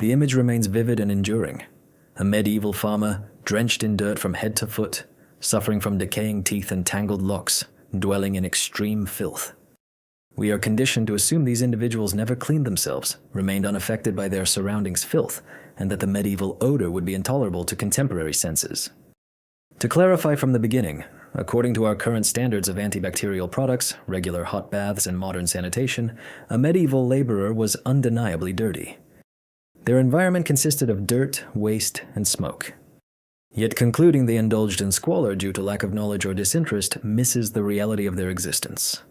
The image remains vivid and enduring. A medieval farmer, drenched in dirt from head to foot, suffering from decaying teeth and tangled locks, dwelling in extreme filth. We are conditioned to assume these individuals never cleaned themselves, remained unaffected by their surroundings' filth, and that the medieval odor would be intolerable to contemporary senses. To clarify from the beginning, according to our current standards of antibacterial products, regular hot baths, and modern sanitation, a medieval laborer was undeniably dirty. Their environment consisted of dirt, waste, and smoke. Yet concluding they indulged in squalor due to lack of knowledge or disinterest misses the reality of their existence.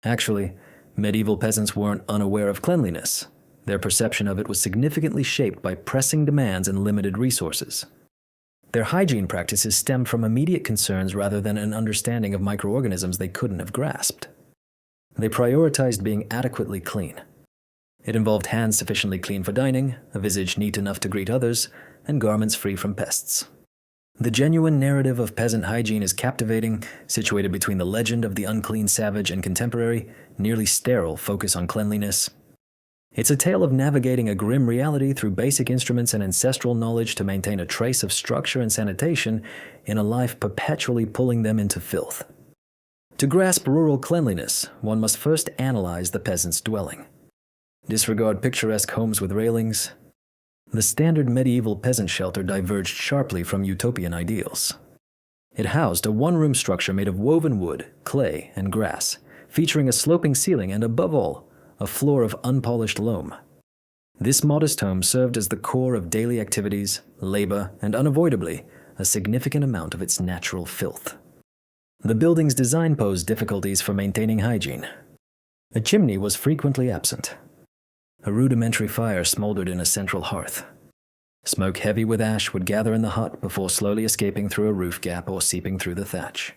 Actually, medieval peasants weren't unaware of cleanliness. Their perception of it was significantly shaped by pressing demands and limited resources. Their hygiene practices stemmed from immediate concerns rather than an understanding of microorganisms they couldn't have grasped. They prioritized being adequately clean. It involved hands sufficiently clean for dining, a visage neat enough to greet others, and garments free from pests. The genuine narrative of peasant hygiene is captivating, situated between the legend of the unclean savage and contemporary, nearly sterile focus on cleanliness. It's a tale of navigating a grim reality through basic instruments and ancestral knowledge to maintain a trace of structure and sanitation in a life perpetually pulling them into filth. To grasp rural cleanliness, one must first analyze the peasant's dwelling. Disregard picturesque homes with railings. The standard medieval peasant shelter diverged sharply from utopian ideals. It housed a one-room structure made of woven wood, clay, and grass, featuring a sloping ceiling and, above all, a floor of unpolished loam. This modest home served as the core of daily activities, labor, and unavoidably, a significant amount of its natural filth. The building's design posed difficulties for maintaining hygiene. A chimney was frequently absent. A rudimentary fire smoldered in a central hearth. Smoke heavy with ash would gather in the hut before slowly escaping through a roof gap or seeping through the thatch.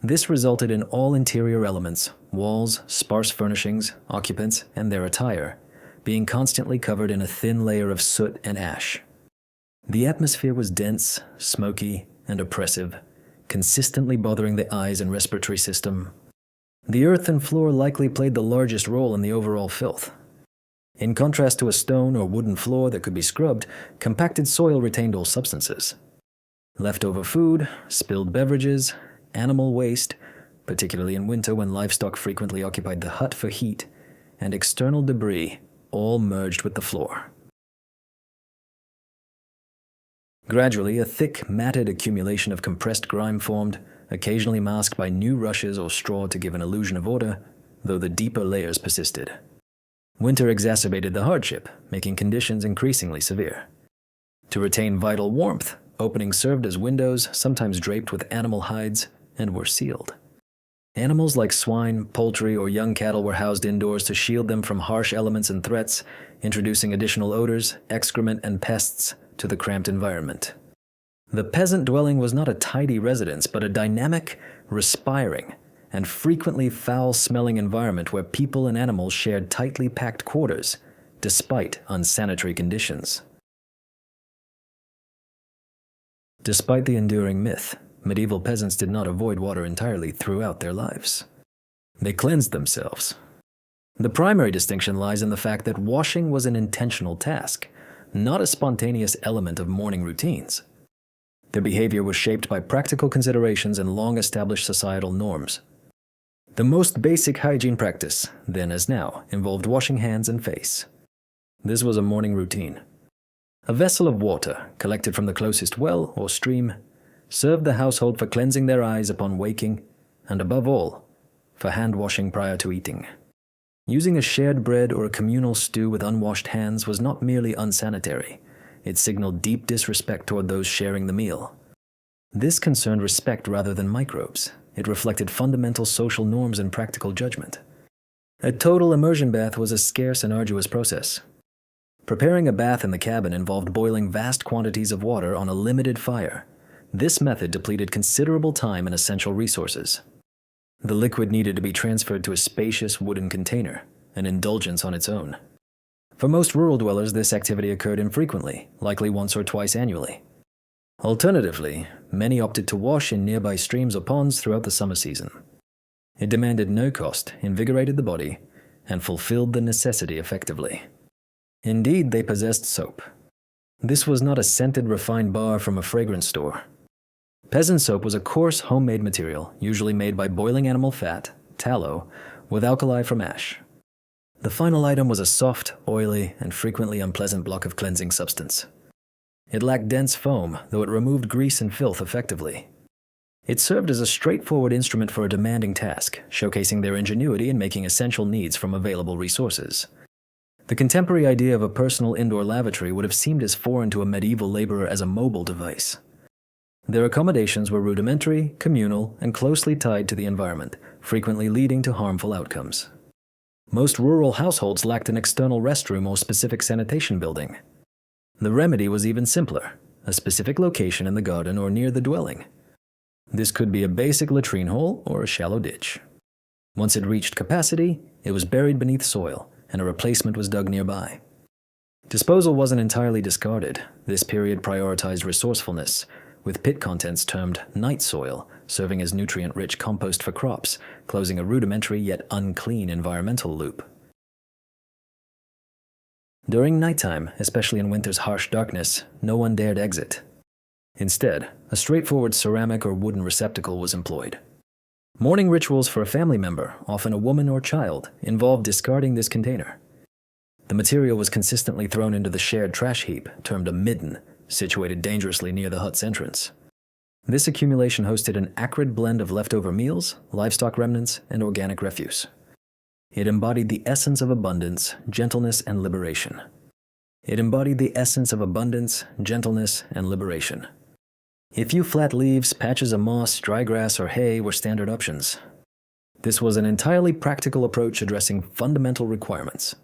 This resulted in all interior elements, walls, sparse furnishings, occupants, and their attire, being constantly covered in a thin layer of soot and ash. The atmosphere was dense, smoky, and oppressive, consistently bothering the eyes and respiratory system. The earth and floor likely played the largest role in the overall filth. In contrast to a stone or wooden floor that could be scrubbed, compacted soil retained all substances. Leftover food, spilled beverages, animal waste, particularly in winter when livestock frequently occupied the hut for heat, and external debris all merged with the floor. Gradually, a thick, matted accumulation of compressed grime formed, occasionally masked by new rushes or straw to give an illusion of order, though the deeper layers persisted. Winter exacerbated the hardship, making conditions increasingly severe. To retain vital warmth, openings served as windows, sometimes draped with animal hides, and were sealed. Animals like swine, poultry, or young cattle were housed indoors to shield them from harsh elements and threats, introducing additional odors, excrement, and pests to the cramped environment. The peasant dwelling was not a tidy residence, but a dynamic, respiring, and frequently foul-smelling environment where people and animals shared tightly packed quarters, despite unsanitary conditions. Despite the enduring myth, medieval peasants did not avoid water entirely throughout their lives. They cleansed themselves. The primary distinction lies in the fact that washing was an intentional task, not a spontaneous element of morning routines. Their behavior was shaped by practical considerations and long-established societal norms. The most basic hygiene practice, then as now, involved washing hands and face. This was a morning routine. A vessel of water, collected from the closest well or stream, served the household for cleansing their eyes upon waking, and above all, for hand-washing prior to eating. Using a shared bread or a communal stew with unwashed hands was not merely unsanitary. It signaled deep disrespect toward those sharing the meal. This concerned respect rather than microbes. It reflected fundamental social norms and practical judgment. A total immersion bath was a scarce and arduous process. Preparing a bath in the cabin involved boiling vast quantities of water on a limited fire. This method depleted considerable time and essential resources. The liquid needed to be transferred to a spacious wooden container, an indulgence on its own. For most rural dwellers, this activity occurred infrequently, likely once or twice annually. Alternatively, many opted to wash in nearby streams or ponds throughout the summer season. It demanded no cost, invigorated the body, and fulfilled the necessity effectively. Indeed, they possessed soap. This was not a scented, refined bar from a fragrance store. Peasant soap was a coarse, homemade material, usually made by boiling animal fat, tallow, with alkali from ash. The final item was a soft, oily, and frequently unpleasant block of cleansing substance. It lacked dense foam, though it removed grease and filth effectively. It served as a straightforward instrument for a demanding task, showcasing their ingenuity in making essential needs from available resources. The contemporary idea of a personal indoor lavatory would have seemed as foreign to a medieval laborer as a mobile device. Their accommodations were rudimentary, communal, and closely tied to the environment, frequently leading to harmful outcomes. Most rural households lacked an external restroom or specific sanitation building. The remedy was even simpler, a specific location in the garden or near the dwelling. This could be a basic latrine hole or a shallow ditch. Once it reached capacity, it was buried beneath soil, and a replacement was dug nearby. Disposal wasn't entirely discarded. This period prioritized resourcefulness, with pit contents termed night soil, serving as nutrient-rich compost for crops, closing a rudimentary yet unclean environmental loop. During nighttime, especially in winter's harsh darkness, no one dared exit. Instead, a straightforward ceramic or wooden receptacle was employed. Morning rituals for a family member, often a woman or child, involved discarding this container. The material was consistently thrown into the shared trash heap, termed a midden, situated dangerously near the hut's entrance. This accumulation hosted an acrid blend of leftover meals, livestock remnants, and organic refuse. It embodied the essence of abundance, gentleness, and liberation. A few flat leaves, patches of moss, dry grass, or hay were standard options. This was an entirely practical approach addressing fundamental requirements.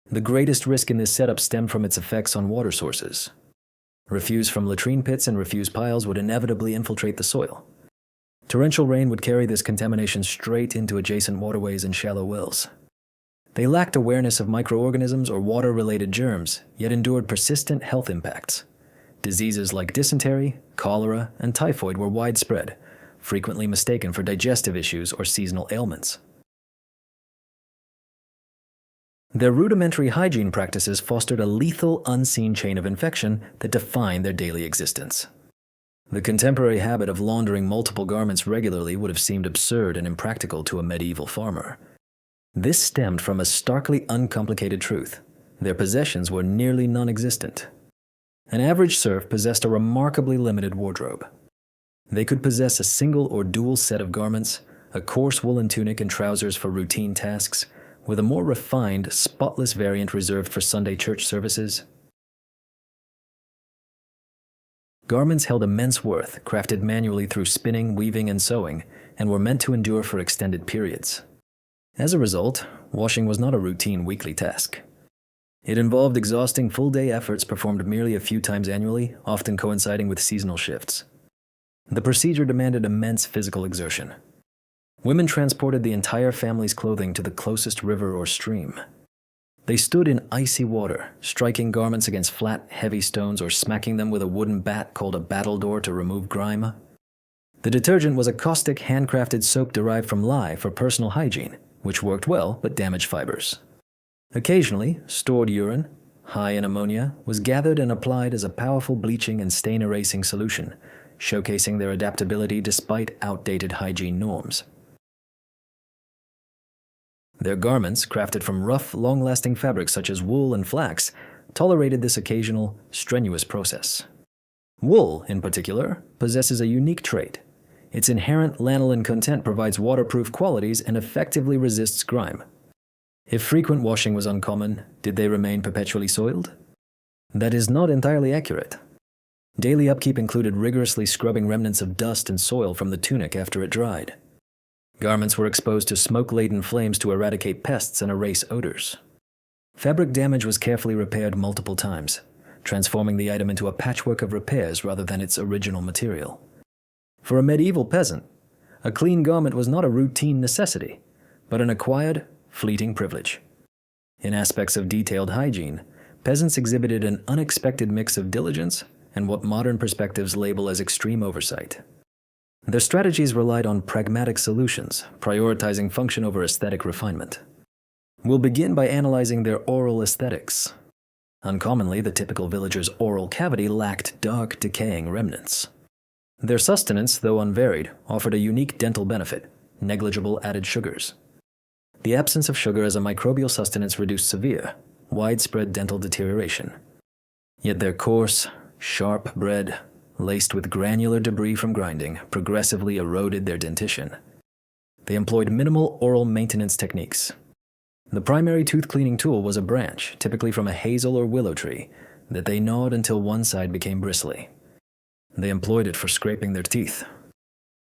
The greatest risk in this setup stemmed from its effects on water sources. Refuse from latrine pits and refuse piles would inevitably infiltrate the soil. Torrential rain would carry this contamination straight into adjacent waterways and shallow wells. They lacked awareness of microorganisms or water-related germs, yet endured persistent health impacts. Diseases like dysentery, cholera, and typhoid were widespread, frequently mistaken for digestive issues or seasonal ailments. Their rudimentary hygiene practices fostered a lethal, unseen chain of infection that defined their daily existence. The contemporary habit of laundering multiple garments regularly would have seemed absurd and impractical to a medieval farmer. This stemmed from a starkly uncomplicated truth. Their possessions were nearly non-existent. An average serf possessed a remarkably limited wardrobe. They could possess a single or dual set of garments, a coarse woolen tunic and trousers for routine tasks, with a more refined, spotless variant reserved for Sunday church services. Garments held immense worth, crafted manually through spinning, weaving, and sewing, and were meant to endure for extended periods. As a result, washing was not a routine weekly task. It involved exhausting full-day efforts performed merely a few times annually, often coinciding with seasonal shifts. The procedure demanded immense physical exertion. Women transported the entire family's clothing to the closest river or stream. They stood in icy water, striking garments against flat, heavy stones or smacking them with a wooden bat called a battledore to remove grime. The detergent was a caustic, handcrafted soap derived from lye for personal hygiene, which worked well but damaged fibers. Occasionally, stored urine, high in ammonia, was gathered and applied as a powerful bleaching and stain-erasing solution, showcasing their adaptability despite outdated hygiene norms. Their garments, crafted from rough, long-lasting fabrics such as wool and flax, tolerated this occasional, strenuous process. Wool, in particular, possesses a unique trait. Its inherent lanolin content provides waterproof qualities and effectively resists grime. If frequent washing was uncommon, did they remain perpetually soiled? That is not entirely accurate. Daily upkeep included rigorously scrubbing remnants of dust and soil from the tunic after it dried. Garments were exposed to smoke-laden flames to eradicate pests and erase odors. Fabric damage was carefully repaired multiple times, transforming the item into a patchwork of repairs rather than its original material. For a medieval peasant, a clean garment was not a routine necessity, but an acquired, fleeting privilege. In aspects of detailed hygiene, peasants exhibited an unexpected mix of diligence and what modern perspectives label as extreme oversight. Their strategies relied on pragmatic solutions, prioritizing function over aesthetic refinement. We'll begin by analyzing their oral aesthetics. Uncommonly, the typical villager's oral cavity lacked dark, decaying remnants. Their sustenance, though unvaried, offered a unique dental benefit: negligible added sugars. The absence of sugar as a microbial sustenance reduced severe, widespread dental deterioration. Yet their coarse, sharp bread, laced with granular debris from grinding, progressively eroded their dentition. They employed minimal oral maintenance techniques. The primary tooth cleaning tool was a branch, typically from a hazel or willow tree, that they gnawed until one side became bristly. They employed it for scraping their teeth.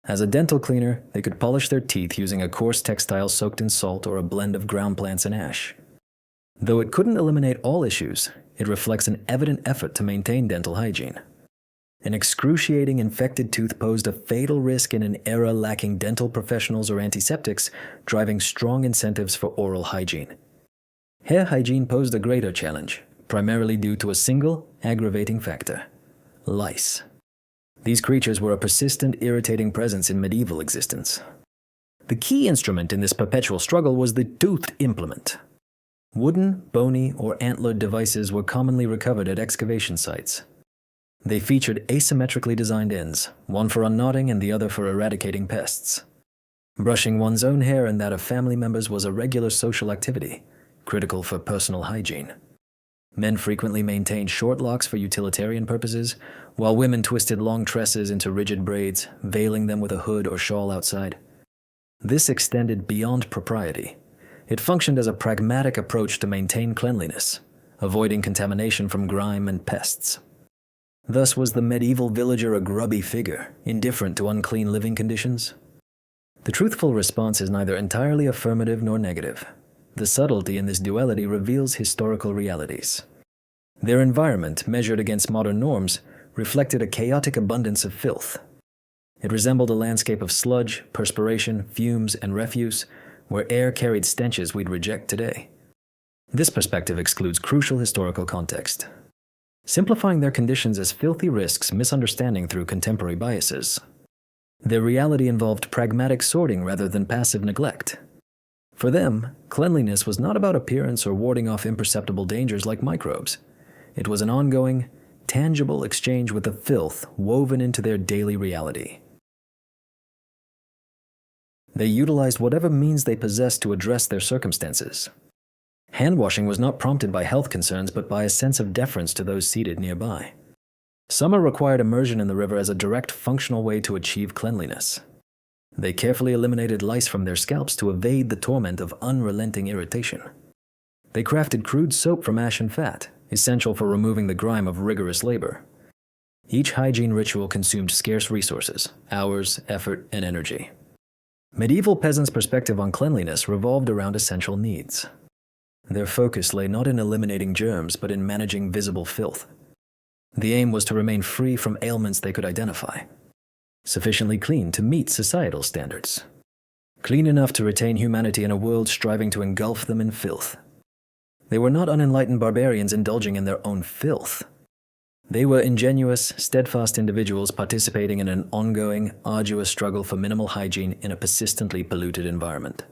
As a dental cleaner, they could polish their teeth using a coarse textile soaked in salt or a blend of ground plants and ash. Though it couldn't eliminate all issues, it reflects an evident effort to maintain dental hygiene. An excruciating infected tooth posed a fatal risk in an era lacking dental professionals or antiseptics, driving strong incentives for oral hygiene. Hair hygiene posed a greater challenge, primarily due to a single, aggravating factor: lice. These creatures were a persistent, irritating presence in medieval existence. The key instrument in this perpetual struggle was the toothed implement. Wooden, bony, or antlered devices were commonly recovered at excavation sites. They featured asymmetrically designed ends, one for unknotting and the other for eradicating pests. Brushing one's own hair and that of family members was a regular social activity, critical for personal hygiene. Men frequently maintained short locks for utilitarian purposes, while women twisted long tresses into rigid braids, veiling them with a hood or shawl outside. This extended beyond propriety. It functioned as a pragmatic approach to maintain cleanliness, avoiding contamination from grime and pests. Thus was the medieval villager a grubby figure, indifferent to unclean living conditions? The truthful response is neither entirely affirmative nor negative. The subtlety in this duality reveals historical realities. Their environment, measured against modern norms, reflected a chaotic abundance of filth. It resembled a landscape of sludge, perspiration, fumes, and refuse, where air carried stenches we'd reject today. This perspective excludes crucial historical context, simplifying their conditions as filthy risks misunderstanding through contemporary biases. Their reality involved pragmatic sorting rather than passive neglect. For them, cleanliness was not about appearance or warding off imperceptible dangers like microbes. It was an ongoing, tangible exchange with the filth woven into their daily reality. They utilized whatever means they possessed to address their circumstances. Hand-washing was not prompted by health concerns but by a sense of deference to those seated nearby. Summer required immersion in the river as a direct functional way to achieve cleanliness. They carefully eliminated lice from their scalps to evade the torment of unrelenting irritation. They crafted crude soap from ash and fat, essential for removing the grime of rigorous labor. Each hygiene ritual consumed scarce resources, hours, effort, and energy. Medieval peasants' perspective on cleanliness revolved around essential needs. Their focus lay not in eliminating germs, but in managing visible filth. The aim was to remain free from ailments they could identify, sufficiently clean to meet societal standards, clean enough to retain humanity in a world striving to engulf them in filth. They were not unenlightened barbarians indulging in their own filth. They were ingenuous, steadfast individuals participating in an ongoing, arduous struggle for minimal hygiene in a persistently polluted environment.